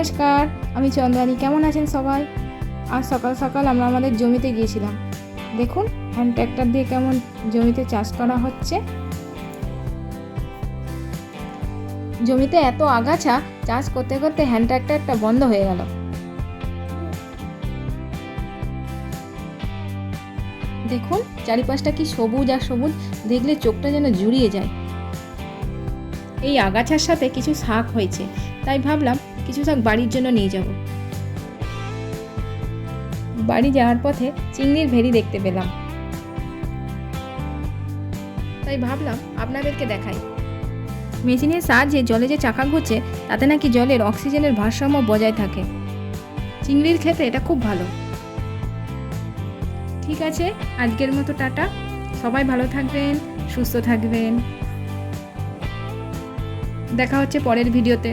নমস্কার, আমি চন্দ্রানী। কেমন আছেন সবাই? আজ সকাল সকাল আমরা আমাদের জমিতে গিয়েছিলাম। দেখুন হ্যান্ড ট্র্যাক্টর দিয়ে কেমন জমিতে চাষ করা হচ্ছে। জমিতে এত আগাছা, চাষ করতে করতে হ্যান্ড ট্র্যাক্টরটা বন্ধ হয়ে গেল। দেখুন চারিপাশটা কি সবুজ আর সবুজ, দেখলে চোখটা যেন জুড়িয়ে যায়। এই আগাছার সাথে কিছু শাক হয়েছে, তাই ভাবলাম কিছু শাক বাড়ির জন্য নিয়ে যাব। বাড়ি যাওয়ার পথে চিংড়ির ভেড়ি দেখতে পেলাম, তাই ভাবলাম আপনাদেরকে দেখাই। মেশিনের সাহায্যে জলে যে চাকা ঘুরছে তাতে নাকি জলের অক্সিজেনের ভারসাম্য বজায় থাকে। চিংড়ির খেতে এটা খুব ভালো। ঠিক আছে, আজকের মতো টাটা। সবাই ভালো থাকবেন, সুস্থ থাকবেন। দেখা হচ্ছে পরের ভিডিওতে।